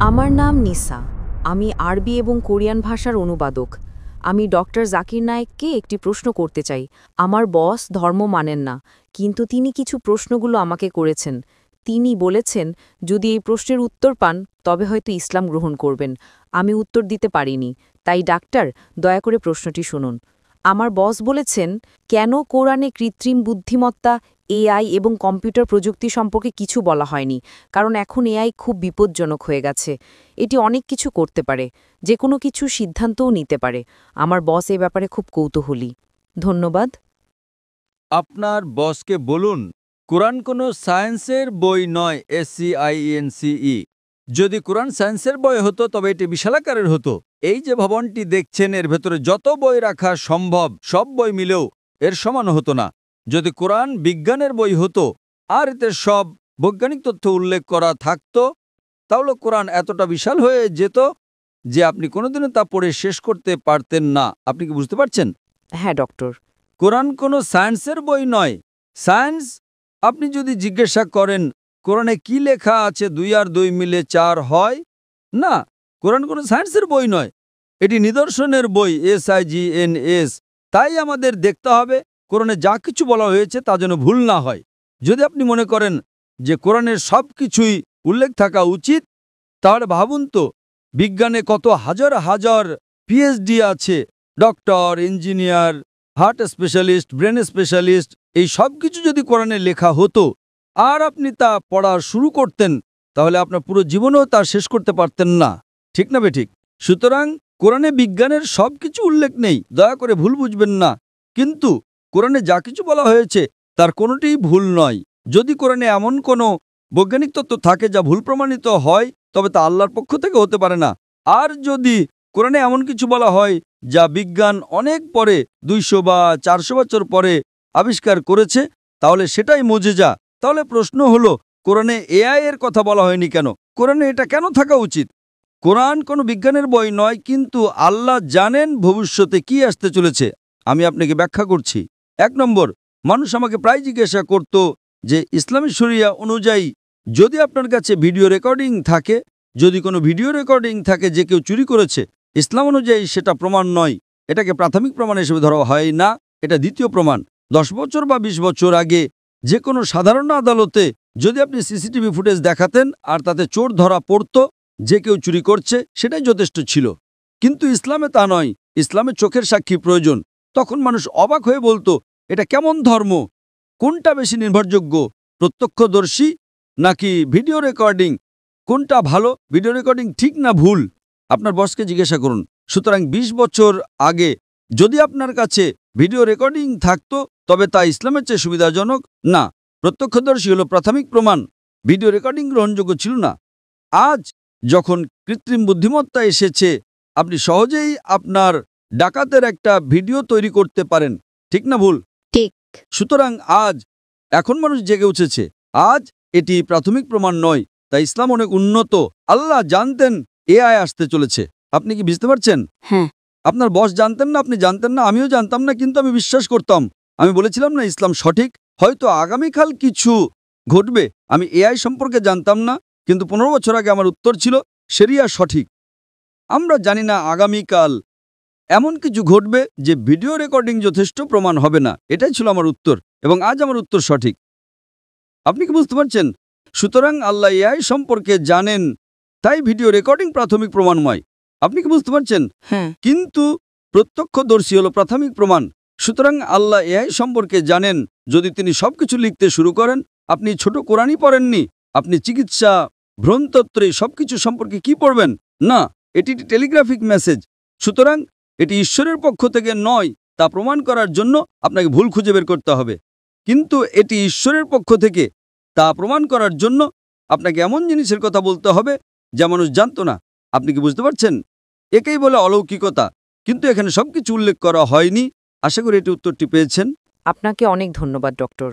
আমার নাম নিসা। আমি আরবি এবং কোরিয়ান ভাষার অনুবাদক। আমি ডক্টর জাকির নায়েককে একটি প্রশ্ন করতে চাই। আমার বস ধর্ম মানেন না, কিন্তু তিনি কিছু প্রশ্নগুলো আমাকে করেছেন। তিনি বলেছেন যদি এই প্রশ্নের উত্তর পান তবে হয়তো ইসলাম গ্রহণ করবেন। আমি উত্তর দিতে পারিনি, তাই ডাক্তার দয়া করে প্রশ্নটি শুনুন। আমার বস বলেছেন কেন কোরআনে কৃত্রিম বুদ্ধিমত্তা, এআই এবং কম্পিউটার প্রযুক্তি সম্পর্কে কিছু বলা হয়নি, কারণ এখন এআই খুব বিপজ্জনক হয়ে গেছে। এটি অনেক কিছু করতে পারে, যে কোনো কিছু সিদ্ধান্তও নিতে পারে। আমার বস এ ব্যাপারে খুব কৌতূহলী। ধন্যবাদ। আপনার বসকে বলুন কোরআন কোনো সায়েন্সের বই নয়। SCIENCE। যদি কোরআন সায়েন্সের বই হতো তবে এটি বিশালাকারের হতো। এই যে ভবনটি দেখছেন এর ভেতরে যত বই রাখা সম্ভব সব বই মিলেও এর সমান হতো না। যদি কোরআন বিজ্ঞানের বই হতো আর এতে সব বৈজ্ঞানিক তথ্য উল্লেখ করা থাকতো, তাহলে কোরআন এতটা বিশাল হয়ে যেত যে আপনি কোনোদিনও তা পড়ে শেষ করতে পারতেন না। আপনি কি বুঝতে পারছেন? হ্যাঁ ডক্টর। কোরআন কোনো সায়েন্সের বই নয়। সায়েন্স, আপনি যদি জিজ্ঞাসা করেন কোরআনে কি লেখা আছে 2 আর 2 মিলে 4 হয়, না, কোরআন কোনো সায়েন্সের বই নয়। এটি নিদর্শনের বই। SIGNS। তাই আমাদের দেখতে হবে কোরআনে যা কিছু বলা হয়েছে তা যেন ভুল না হয়। যদি আপনি মনে করেন যে কোরআনের সব কিছুই উল্লেখ থাকা উচিত, তাহলে ভাবুন তো বিজ্ঞানে কত হাজার হাজার PhD আছে, doctor, engineer, heart specialist, brain specialist. এই সব কিছু যদি কোরআনে লেখা হতো আর আপনি তা পড়া শুরু করতেন, তাহলে আপনার পুরো জীবনেও তা শেষ করতে পারতেন না। ঠিক না বেঠিক? সুতরাং কোরআনে বিজ্ঞানের সব কিছু উল্লেখ নেই, দয়া করে ভুল বুঝবেন না। কিন্তু কোরআনে যা কিছু বলা হয়েছে তার কোনোটিই ভুল নয়। যদি কোরআনে এমন কোনো বৈজ্ঞানিক তত্ত্ব থাকে যা ভুল প্রমাণিত হয়, তবে তা আল্লাহর পক্ষ থেকে হতে পারে না। আর যদি কোরআনে এমন কিছু বলা হয় যা বিজ্ঞান অনেক পরে, 200 বা 400 বছর পরে আবিষ্কার করেছে, তাহলে সেটাই মুজিজা। তাহলে প্রশ্ন হলো কোরআনে AI এর কথা বলা হয়নি কেন? কোরআনে এটা কেন থাকা উচিত? কোরআন কোনো বিজ্ঞানের বই নয়, কিন্তু আল্লাহ জানেন ভবিষ্যতে কি আসতে চলেছে। আমি আপনাকে ব্যাখ্যা করছি। 1 নম্বর, মানুষ আমাকে প্রায় জিজ্ঞাসা করত যে ইসলামী শরিয়া অনুযায়ী যদি আপনার কাছে ভিডিও রেকর্ডিং থাকে, যদি কোনো ভিডিও রেকর্ডিং থাকে যে কেউ চুরি করেছে, ইসলাম অনুযায়ী সেটা প্রমাণ নয়। এটাকে প্রাথমিক প্রমাণ হিসেবে ধরা হয় না, এটা দ্বিতীয় প্রমাণ। 10 বছর বা 20 বছর আগে যে কোনো সাধারণ আদালতে যদি আপনি CCTV ফুটেজ দেখাতেন আর তাতে চোর ধরা পড়তো যে কেউ চুরি করছে, সেটাই যথেষ্ট ছিল। কিন্তু ইসলামে তা নয়। ইসলামে চোখের সাক্ষী প্রয়োজন। তখন মানুষ অবাক হয়ে বলতো এটা কেমন ধর্ম? কোনটা বেশি নির্ভরযোগ্য, প্রত্যক্ষদর্শী নাকি ভিডিও রেকর্ডিং? কোনটা ভালো? ভিডিও রেকর্ডিং ঠিক না ভুল? আপনার বসকে জিজ্ঞাসা করুন। সুতরাং 20 বছর আগে যদি আপনার কাছে ভিডিও রেকর্ডিং থাকতো, তবে তা ইসলামের চেয়ে সুবিধাজনক না। প্রত্যক্ষদর্শী হলো প্রাথমিক প্রমাণ, ভিডিও রেকর্ডিং গ্রহণযোগ্য ছিল না। আজ যখন কৃত্রিম বুদ্ধিমত্তা এসেছে, আপনি সহজেই আপনার ডাকাতের একটা ভিডিও তৈরি করতে পারেন। ঠিক না ভুল? ঠিক। সুতরাং এখন মানুষ জেগে উঠেছে। আজ এটি প্রাথমিক প্রমাণ নয়। তাই ইসলাম অনেক উন্নত। আল্লাহ জানতেন AI আসতে চলেছে। আপনি কি বুঝতে পারছেন? হ্যাঁ। আপনার বস জানতেন না, আপনি জানতেন না, আমিও জানতাম না, কিন্তু আমি বিশ্বাস করতাম। আমি বলেছিলাম না ইসলাম সঠিক। হয়তো আগামীকাল কিছু ঘটবে। আমি AI সম্পর্কে জানতাম না, কিন্তু 15 বছর আগে আমার উত্তর ছিল শরিয়া সঠিক। আমরা জানি না আগামীকাল এমন কিছু ঘটবে যে ভিডিও রেকর্ডিং যথেষ্ট প্রমাণ হবে না। এটাই ছিল আমার উত্তর, এবং আজ আমার উত্তর সঠিক। আপনি কি বুঝতে পারছেন? সুতরাং আল্লাহ AI সম্পর্কে জানেন, তাই ভিডিও রেকর্ডিং প্রাথমিক প্রমাণময়। আপনি কি বুঝতে পারছেন? হ্যাঁ। কিন্তু প্রত্যক্ষদর্শী হলো প্রাথমিক প্রমাণ। সুতরাং আল্লাহ AI সম্পর্কে জানেন। যদি তিনি সবকিছু লিখতে শুরু করেন, আপনি ছোট কোরআনই পড়েননি, আপনি চিকিৎসা, ভ্রূণতত্ত্বে সবকিছু সম্পর্কে কি পড়বেন? না, এটি টেলিগ্রাফিক মেসেজ। সুতরাং এটি ঈশ্বরের পক্ষ থেকে নয়, তা প্রমাণ করার জন্য আপনাকে ভুল খুঁজে বের করতে হবে। কিন্তু এটি ঈশ্বরের পক্ষ থেকে, তা প্রমাণ করার জন্য আপনাকে এমন জিনিসের কথা বলতে হবে যা মানুষ জানত না। আপনি কি বুঝতে পারছেন? একেই বলে অলৌকিকতা। কিন্তু এখানে সবকিছু উল্লেখ করা হয়নি। আশা করি এটি উত্তরটি পেয়েছেন। আপনাকে অনেক ধন্যবাদ ডক্টর।